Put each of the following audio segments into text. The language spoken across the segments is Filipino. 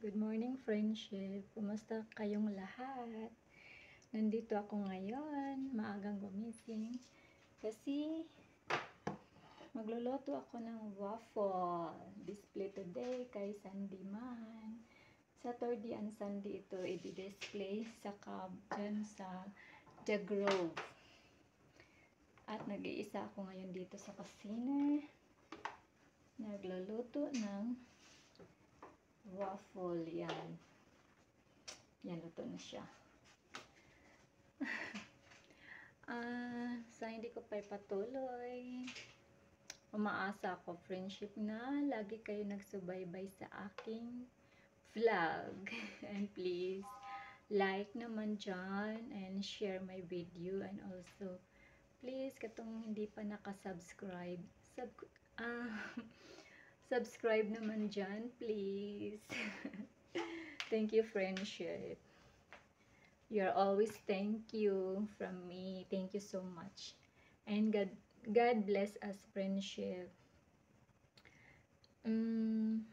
Good morning, friendship. Kumusta kayong lahat? Nandito ako ngayon, maagang gumising. Kasi, magluluto ako ng waffle. Display today kay Sandy Man. Saturday and Sunday ito i-display sa cab dyan sa The Grove. At nag-iisa ako ngayon dito sa kusina. Nagluluto ng waffle, yan. Yan, luto na siya. Sa hindi ko pa ipatuloy, umaasa ako, friendship, na lagi kayo nagsubaybay sa aking vlog. And please, like naman dyan and share my video. And also, please, katong hindi pa nakasubscribe, subscribe naman dyan, please. Thank you, friendship. You're always thank you from me. Thank you so much. And God bless us, friendship.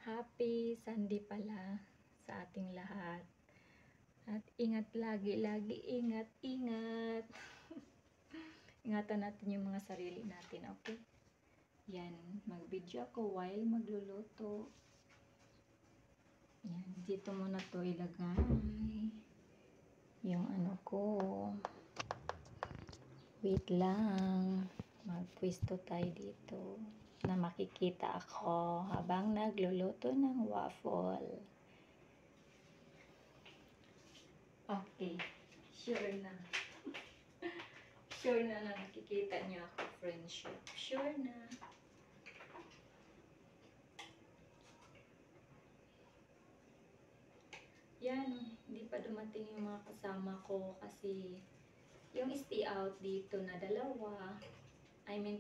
Happy Sunday pala sa ating lahat. At ingat lagi, ingat. Ingatan natin yung mga sarili natin, okay? Yan, mag-video ako while magluluto. Yan, dito muna to ilagay. Yung ano ko. Wait lang. Magpwesto tayo dito na makikita ako habang nagluluto ng waffle. Okay. Sure na. Sure na nakikita niyo ako, friendship. Sure na. Yan, hindi pa dumating yung mga kasama ko kasi yung stay out dito na dalawa,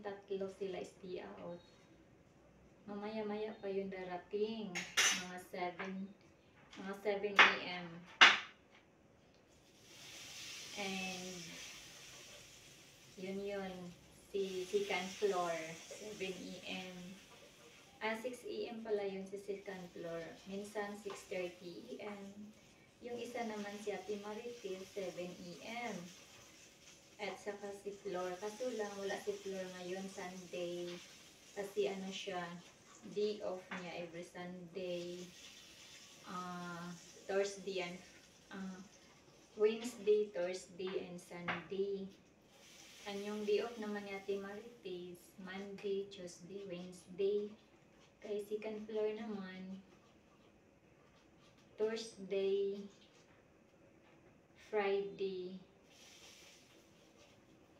tatlo sila stay out. Mamaya-maya pa yung darating, mga 7 a.m. And yun, si second floor, 7 a.m. 6 a.m. pala yun si second floor. Minsan 6:30 a.m. Yung isa naman si Ate Maritil, 7 a.m. At saka si Flor. Kaso lang, wala si Flor ngayon, Sunday. Kasi ano siya, day off niya every Sunday. Thursday and Wednesday, Thursday, and Sunday. And yung day off naman ni Ate Maritis, Monday, Tuesday, Wednesday. Kay second floor naman, Thursday, Friday.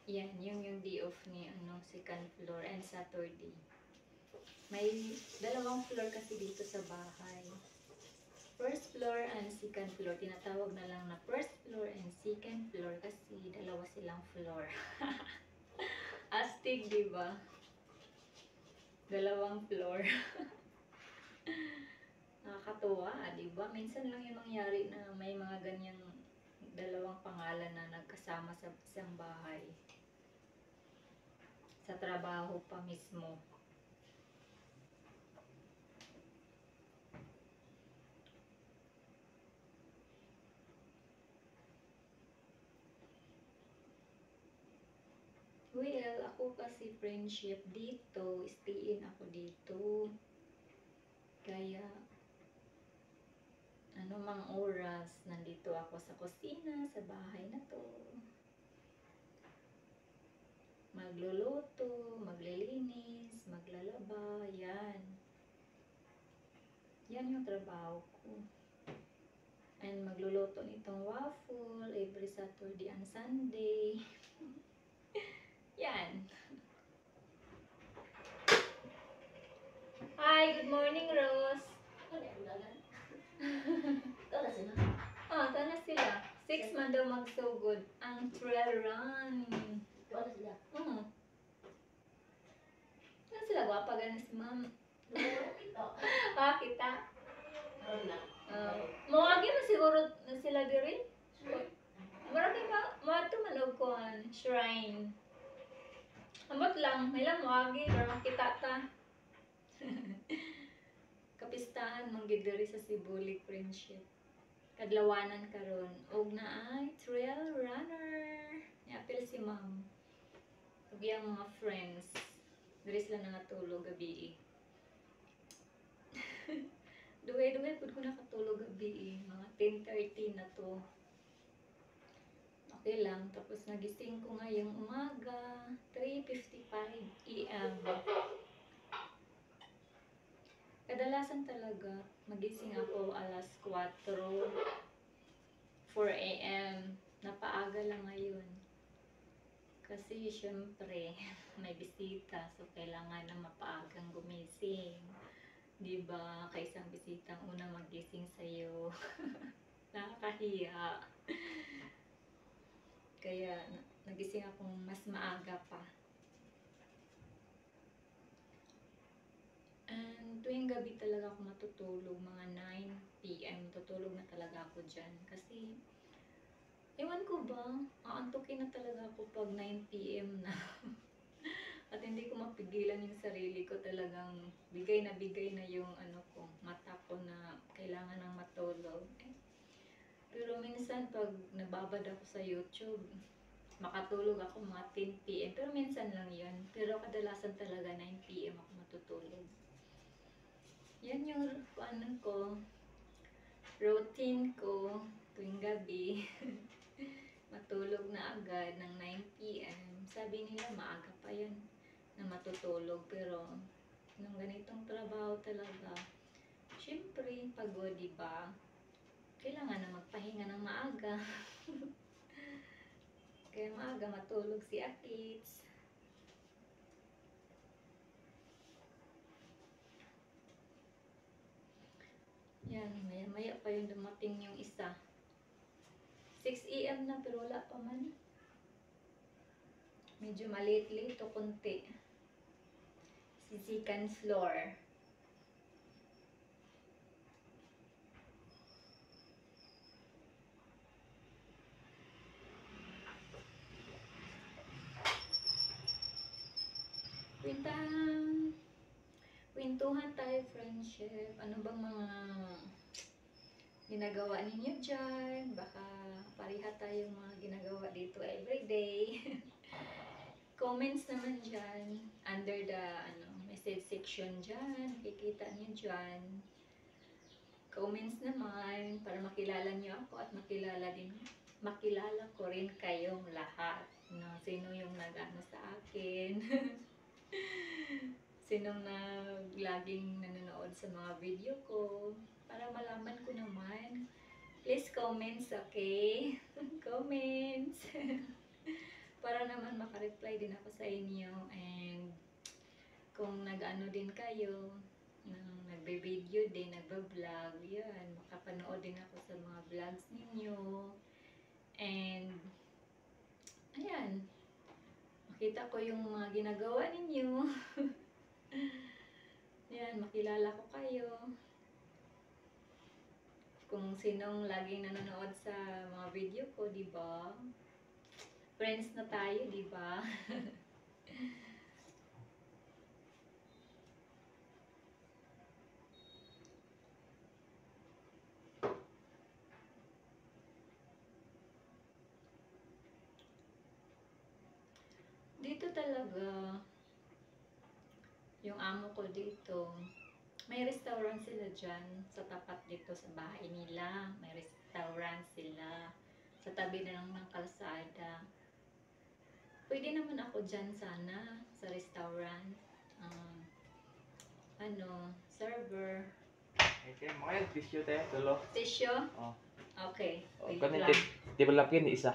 Yan, yung day off ni second floor, and Saturday. May dalawang floor kasi dito sa bahay. First floor and second floor. Tinatawag na lang na first floor and second floor kasi dalawa silang floor. Astig, diba? Dalawang floor. Nakakatuwa, diba? Minsan lang yung mangyari na may mga ganyang dalawang pangalan na nagkasama sa isang bahay. Sa trabaho pa mismo. Well, ako kasi, friendship, dito, stayin ako dito. Kaya, mang oras, nandito ako sa kusina, sa bahay na to. Magluluto, maglilinis, maglalaba, yan. Yan yung trabaho ko. And magluluto nitong waffle every Saturday and Sunday. Yan. Hi, good morning, Rose. Tana sila. 6 man daw magsugod ang trail run. Wala sila? Ano sila? Gwapa ganas, ma'am. Kita. Mawagi na siguro sila diri. Marami mato manog ko shrine. Amot lang, may lang mawagi, pero makita ta. kapistahan manggid diri sa Sibuli Friendship. Kadlawanan karon og naay trail runner. Niapil si ma'am. Ug iyang mga friends. Diri sila nangatulog gabi. Duwe-duwe pud ko nakatulog gabi. Mga 10:30 na to. Okay lang. Tapos nagising ko ngayong umaga. 3:55 AM. Kadalasan talaga, magising ako alas 4 AM. Napaaga lang ngayon. Kasi syempre, may bisita. So, kailangan na mapaagang gumising. Diba? Kaisang bisita ang unang magising sa'yo. Nakakahiya. Kaya, nagising akong mas maaga pa. And tuwing gabi talaga ako matutulog, mga 9 PM, tutulog na talaga ako dyan. Kasi, ewan ko ba, aantukin na talaga ako pag 9 PM na. At hindi ko mapigilan yung sarili ko, talagang bigay na yung mata ko na kailangan ng matulog. Pero minsan pag nababad ako sa YouTube, makatulog ako mga 10 PM. Pero minsan lang yun. Pero kadalasan talaga 9 PM ako matutulog. Yan yung routine ko tuwing gabi. Matulog na agad ng 9 PM. Sabi nila maaga pa yan na matutulog. Pero nung ganitong trabaho talaga, syempre pagod, diba? Kailangan na magpahinga ng maaga. Kaya maaga matulog si Akits. Yan, maya pa yung dumating yung isa. 6 AM na pero wala pa man. Medyo maliit-liit o konti. Si second floor. Kwentuhan tayo, friendship. Ano bang mga ginagawa ninyo dyan? Baka pareha tayong mga ginagawa dito everyday. Comments naman dyan. Under the message section dyan. Kikita nyo dyan. Comments naman para makilala nyo ako at makilala ko rin kayong lahat. Sino yung nag-ano sa akin. Sinong laging nanonood sa mga video ko. Para malaman ko naman. Please comments, okay? Comments. Para naman makareply din ako sa inyo. And kung nag-ano din kayo, nagbe-video din, nagbe-vlog, yan. Makapanood din ako sa mga vlogs ninyo. And, ayan. Makita ko yung mga ginagawa ninyo. Yan, makilala ko kayo. Kung sinong laging nanonood sa mga video ko, diba? Friends na tayo, diba? Dito talaga, yung amo ko dito, may restaurant sila dyan sa tapat dito sa bahay nila. May restaurant sila sa tabi na lang ng kalsada. Pwede naman ako dyan sana sa restaurant. Server. Okay, makaya tissue tayo, tulo. Tissue? Oh. Okay. Oh, Wait kanit lang. developin isa.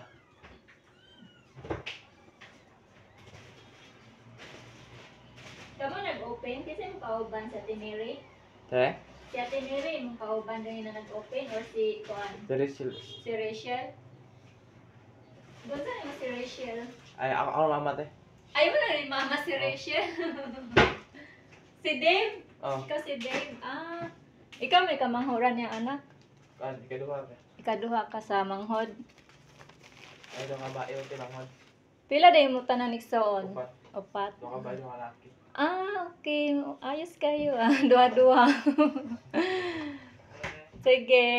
Kamu nag-open? Kasi yung kauban sa Tiniri? Te? Si Ate Mary, yung kauban rin na nag-open? Or si Kuan? Dere sil. Si Rachel? Doon saan yung si Rachel? Ay ako mama te. Ay, mo na rin mama si Rachel. Si Dave? Oh. Ikaw si Dave? Ah, ikaw may kamanghuran yung anak? Kan ikaduha te. Ikaduha ka sa manghod. Ay do nga ba iyo te langhod. Pila day mo tanan iksoon? Upat. Opat. Do ka ba yung lalaki? Okay. Ayos kayo ah. Dua-dua. Sige.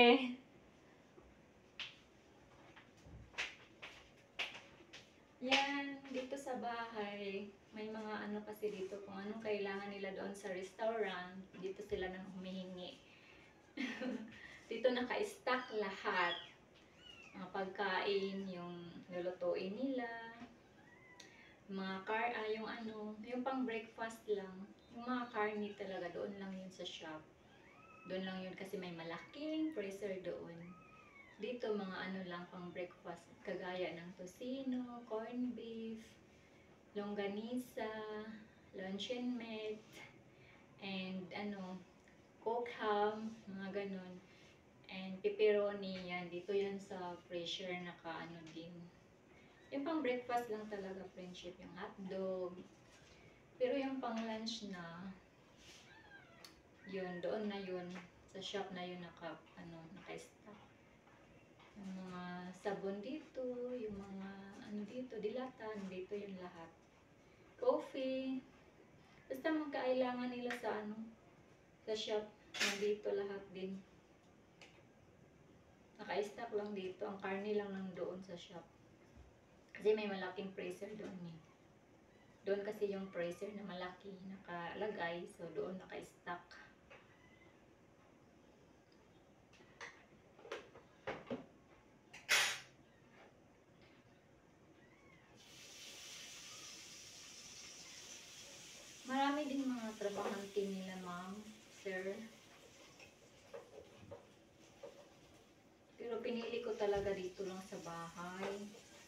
Yan, dito sa bahay, may mga ano kasi dito, kung anong kailangan nila doon sa restaurant, dito sila nang humihingi. Dito naka-stack lahat. Mga pagkain, yung lulutuin nila, yung ano, yung pang breakfast lang. Yung mga karne talaga, doon lang yun sa shop. Doon lang yun kasi may malaking freezer doon. Dito mga ano lang pang breakfast, kagaya ng tocino, corned beef, longganisa, luncheon meat, and ano, coke ham, mga ganun. And pepperoni, yan. Dito yan sa freezer, naka ano din. Yung pang breakfast lang talaga, friendship, yung hotdog. Pero yung pang lunch na, yun, doon na yun. Sa shop na yun, naka-stock. Yung mga sabon dito, yung mga ano dito, dilatan, dito yung lahat. Coffee. Basta magkailangan nila sa sa shop, nandito lahat din. Naka-stock lang dito, ang karne lang doon sa shop. Kasi may malaking freezer doon eh. Doon kasi yung freezer na malaki nakalagay, so doon naka-stock. Marami din mga trabahante nila, ma'am, sir. Pero pinili ko talaga dito lang sa bahay.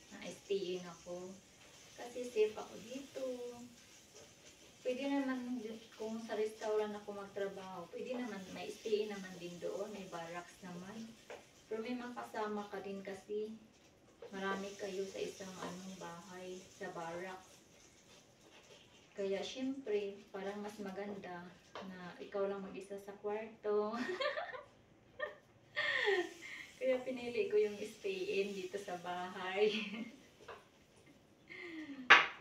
Na-stay-in ako. Kasi safe ako dito. Pwede naman kung sa restaurant ako magtrabaho, pwede naman, may stay-in naman din doon, may barracks naman. Pero may mga kasama ka din kasi. Marami kayo sa isang bahay, sa barracks. Kaya syempre, parang mas maganda na ikaw lang mag-isa sa kwarto. Kaya pinili ko yung stay-in dito sa bahay.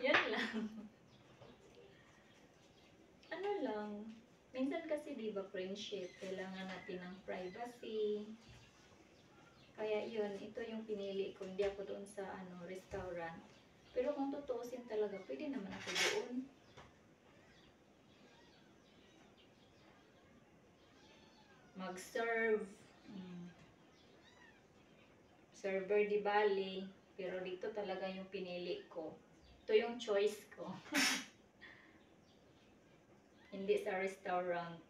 Yan lang. Ano lang, minsan kasi di ba friendship, kailangan natin ng privacy. Kaya yun, ito yung pinili ko, hindi ako doon sa restaurant. Pero kung tutuusin talaga, pwede naman ako doon. Mag-serve. Server di bali. Pero dito talaga yung pinili ko. Ito yung choice ko. Hindi sa restaurant.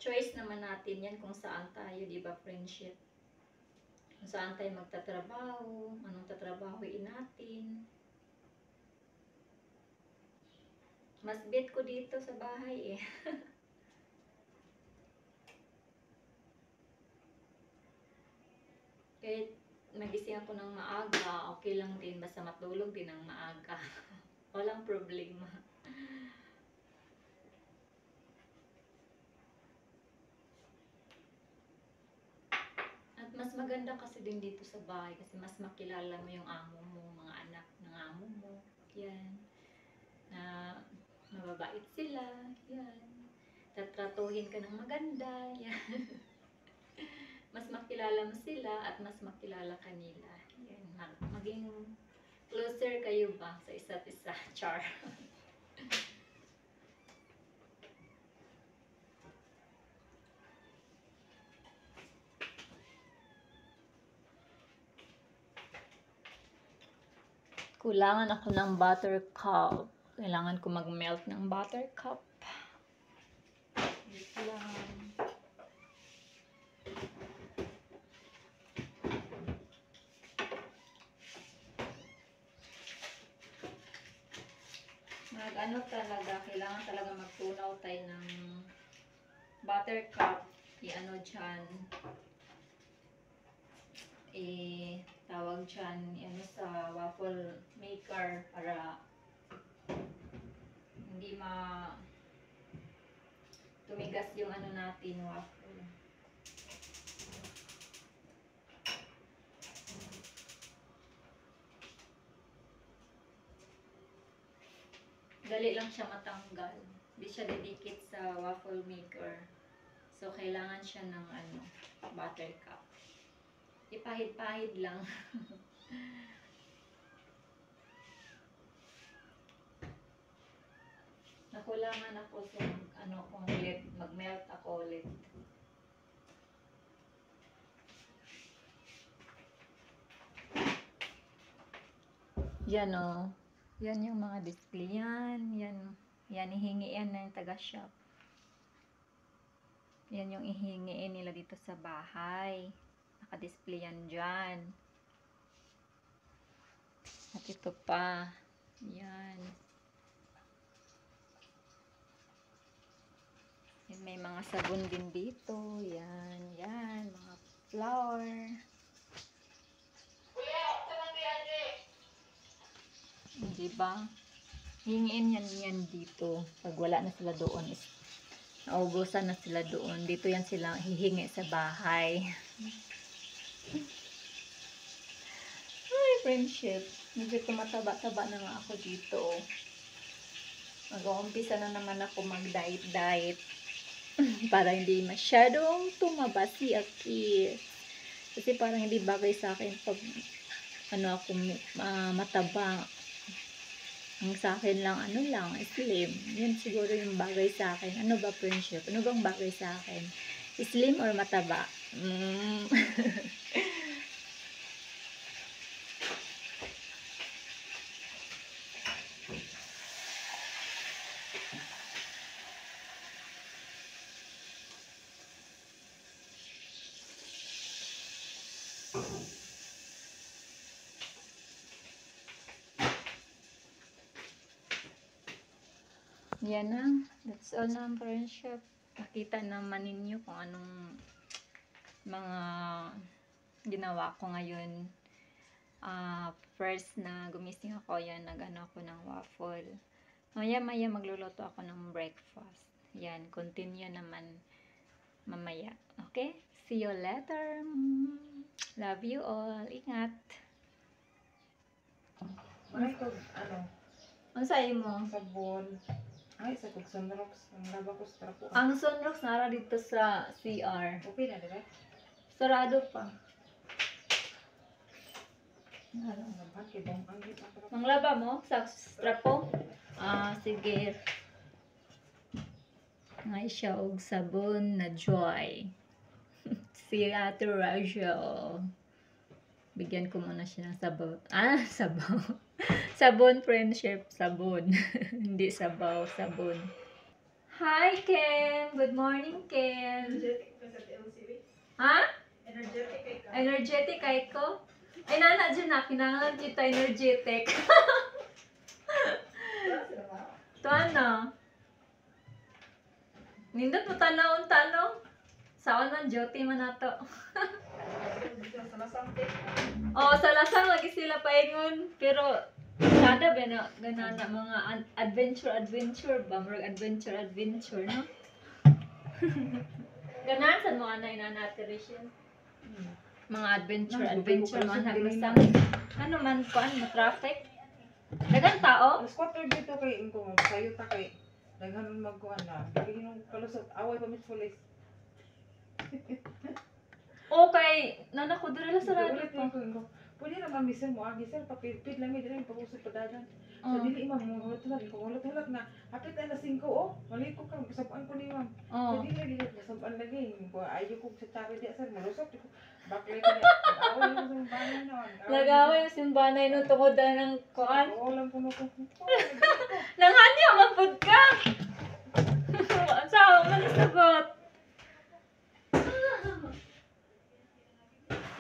Choice naman natin yan kung saan tayo, di ba, friendship? Kung saan tayo magtatrabaho, anong tatrabahoin natin. Mas bet ko dito sa bahay eh. Kahit magising ako ng maaga, okay lang din. Basta matulog din ng maaga. Walang problema. At mas maganda kasi din dito sa bahay kasi mas makilala mo yung amo mo, mga anak ng amo mo. Yan. Na mababait sila. Yan. Tatratuhin ka ng maganda. Yan. Mas makilala mo sila at mas makilala kanila. Yan. Maging closer kayo ba sa isa't isa. Char. Kulangan ako ng buttercup. Kailangan ko mag-melt ng buttercup. Dito lang. Talaga, kailangan talaga magtunaw tayo ng buttercup. Dyan. Tawag dyan, sa waffle maker para hindi tumigas yung ano natin, waffle. Dali lang siya matanggal. Hindi siya didikit sa waffle maker. So, kailangan siya ng ano, buttercup. Ipahid-pahid lang. Nakulangan ako sa ano kung ulit, mag-melt ako ulit. Yan o. Yan yung mga display. Yan, ihingiin na yung taga-shop. Yan yung ihingiin nila dito sa bahay. Naka-display yan dyan. At ito pa. Yan. Yan, may mga sabon din dito. Yan. Mga flour. Diba? Hingiin yan dito. Pag wala na sila doon, naubusan na sila doon. Dito yan sila hihingi sa bahay. Ay, friendship. Medyo tumataba-taba na nga ako dito. Mag-uumpisa na naman ako mag-diet. Para hindi masyadong tumaba si Aki. Kasi parang hindi bagay sa akin pag ako mataba. Ang sa akin lang, slim. Yan siguro yung bagay sa akin. Ano ba, friendship? Ano bang bagay sa akin? Slim or mataba? Yan na. That's all na, friendship. Nakita naman ninyo kung anong mga ginawa ko ngayon. First na gumising ako, nag-ano ako ng waffle. Maya-maya magluluto ako ng breakfast. Yan, continue naman mamaya. Okay? See you later. Love you all. Ingat. Ay, Ang sa'yo mo? sabon. Ay, sa kog sunrocks. Ang laba ko sa trapo. Ang sunrocks nara dito sa CR. Okay na, diba? Sarado pa. Ang labat, kibong ang kita. Ang laba mo sa strapo? Sige. Ngay siya og sabon na Joy. Si Ate Rachel. Bigyan ko muna siya ng sabaw. Sabaw. Sabon, friendship. Sabon. Hindi sabaw, sabon. Hi, Ken. Good morning, Ken. Energetic ka sa LCB? Ha? Energetic ka. Energetic kay ko? Ay, nana dyan na. Kinangalan kita energetic. Ito ano? Nindot mo tanong. Saan man, Jyoti man nato. Sa lasang Sa lasang lagi sila paingon. Pero, kada ba na, ganana mga adventure ba? Marag adventure, no? Ganan sa mga na-natrition. Mga adventure, mga naglasang. Ano man, traffic? Dagang tao? Mas 4 dito kay Ingo. Sayo ta kay. Daghan magkuhan na. Bigyan yung kalusot. Away pa mit police. Okay. Nanako, dira sa radio Ulit pa. ko Ingo. Pwede na mamisir mo. Gisir, papipit lang. Dili yung pag-usap pa dadan. Oh. So, dili imam. Mulat-hulat na. Hapit na na 5 oh. Maliko ka. Sabuan ko ni imam. Oh. So, dili sabuan lagi. Ayaw ko sa tari diya sir. Malusot. Bakit ka niya. Away mo sa banan na. Nagaway yung simbanay no tungod na ng kuan. Oo lang po ko. Nanganyo, magpud ka! Sao, manisagot?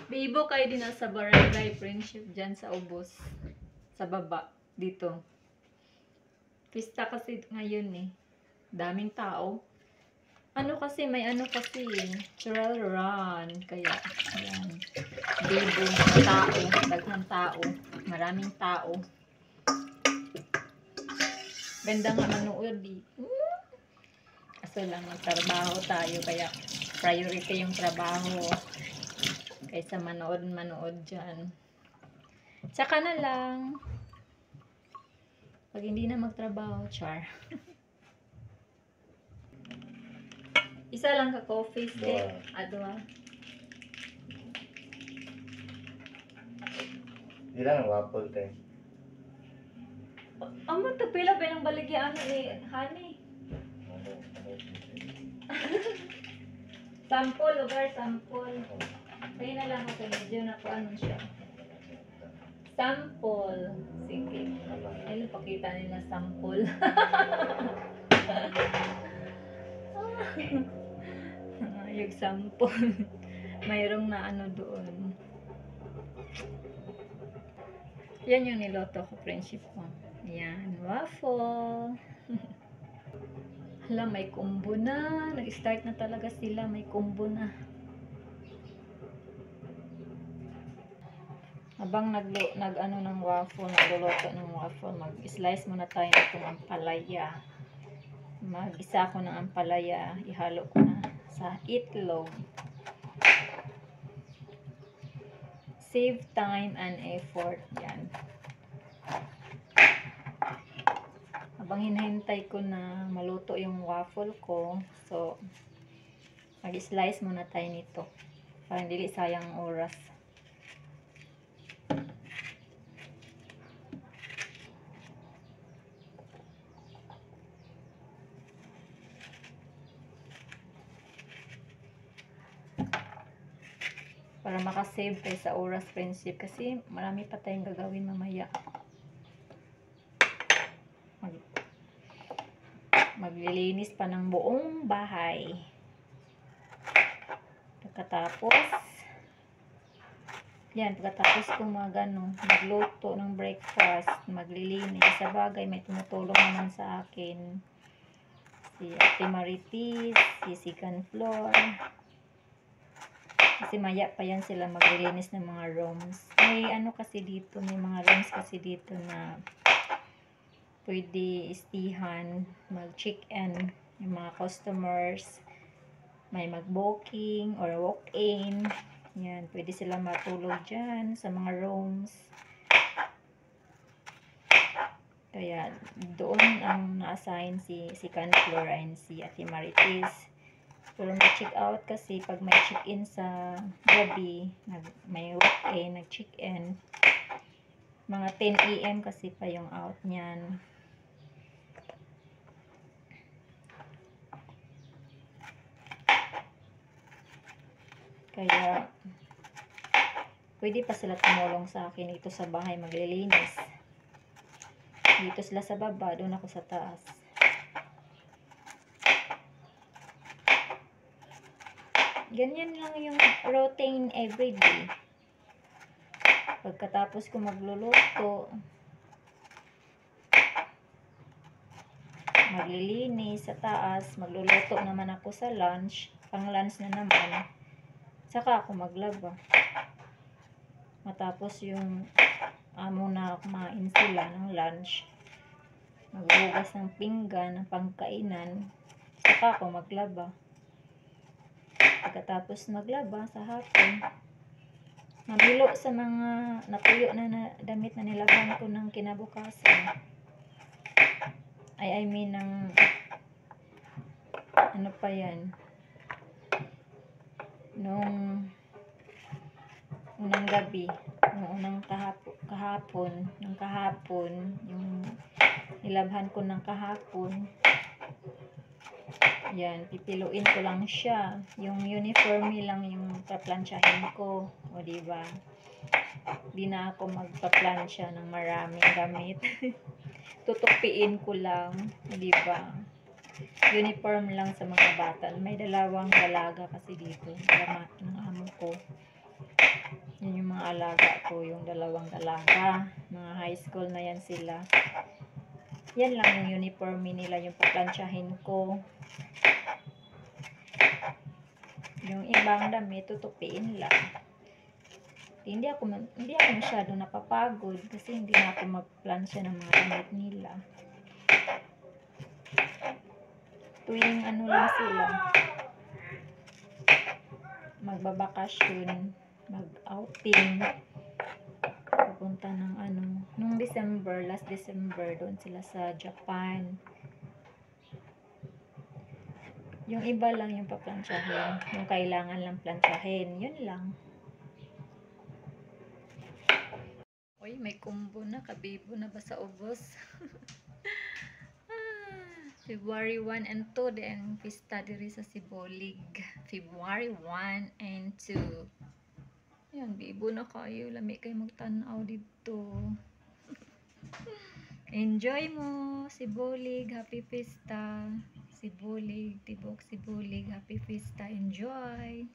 Bibo kayo din sa barangay friendship dyan sa Ubos. Sa baba, dito. Pista kasi ngayon eh. Daming tao. May trail run. Kaya, ayan. Bibo, tao, daghang tao. Maraming tao. Ganda nga manood di. As sakto lang magtrabaho tayo, kaya priority yung trabaho kaysa manood dyan. Tsaka na lang pag hindi na magtrabaho, char. Isa lang ka coffee stick. Adwa. Di lang ang waffle te. Amo to pila ba ng baligyan ni honey? Sample, lugar, sample. Kaya na lang ako medyo na po ano siya. Sample. Sige. Ayun, pakita nila sample. Yung sample. Mayroong na ano doon. Yan yung niloto ko, friendship ko. Yan, waffle. Hala, may combo na. Nag-start na talaga sila. May combo na. Habang nag-ano ng waffle, nagluluto ng waffle, mag-slice muna tayo ng ampalaya. Mag-isa ko ng ampalaya. Ihalo ko na sa itlog. Save time and effort. Yan. Habang hinahintay ko na maluto yung waffle ko, so mag-slice muna tayo nito para hindi sayang ang oras. Para makasave tayo sa oras, friendship, kasi marami pa tayong gagawin mamaya. Maglilinis pa ng buong bahay. Pagkatapos ko magluto ng breakfast, maglilinis. Sa bagay, may tumutulong naman sa akin. Si Ate Maritis, si Second Floor. Kasi maya pa yan sila maglilinis ng mga rooms. May ano kasi dito, may mga rooms kasi dito na pwede istihan, mag-check-in yung mga customers, may mag-booking or walk-in. Yan, pwede sila matulog dyan sa mga rooms. Kaya doon ang na-assign si Second Floor and si Ate Maritis. Pero mag-check out kasi pag may check-in sa gabi, may walk-in, nag-check-in. Mga 10 AM kasi pa yung out niyan. Kaya, pwede pa sila tumulong sa akin dito sa bahay maglilinis. Dito sila sa baba, doon ako sa taas. Ganyan lang yung routine everyday. Pagkatapos ko magluluto, maglilinis sa taas, magluluto naman ako sa lunch, pang lunch na naman. Saka ako maglaba. Matapos yung amo na kumain sila ng lunch, maghugas ng pinggan, ng pangkainan, saka ako maglaba. Pagkatapos maglaba sa hapon, mamilo sa mga natuyo na damit na nilaban ko ng kinabukasan. I mean ng ano pa yan, nung unang gabi, nung unang kahapon, yung nilabhan ko ng kahapon. Yan, pipiluin ko lang siya. Yung uniforme lang yung paplansyahin ko. O diba? Di na ako magpaplansya ng maraming damit. Tutupiin ko lang. O diba? Uniform lang sa mga bata. May dalawang dalaga kasi dito. Dalawa ng amo ko. Yan yung mga alaga ko. Yung dalawang dalaga. Mga high school na yan sila. Yan lang yung uniforme nila. Yung paplansyahin ko. Yung ibang damit, tutupiin lang. Hindi ako masyado napapagod kasi hindi na ako magplansya ng mga damit nila. Tuwing ano lang sila, magbabakasyon, mag-outing, pupunta ng ano, nung December, last December, doon sila sa Japan. Yung iba lang yung paplansyahin, yung kailangan lang plansyahin, yun lang. Uy, may kumbo na, kabibo na ba sa ubos? February 1 and 2 din pista diri sa Sibolig. February 1 and 2. Ayan, bibo na kayo. Lami kayo magtanaw dito. Enjoy mo, Sibolig. Happy Pista. Sibolig, Tibok Sibolig. Happy Pista. Enjoy.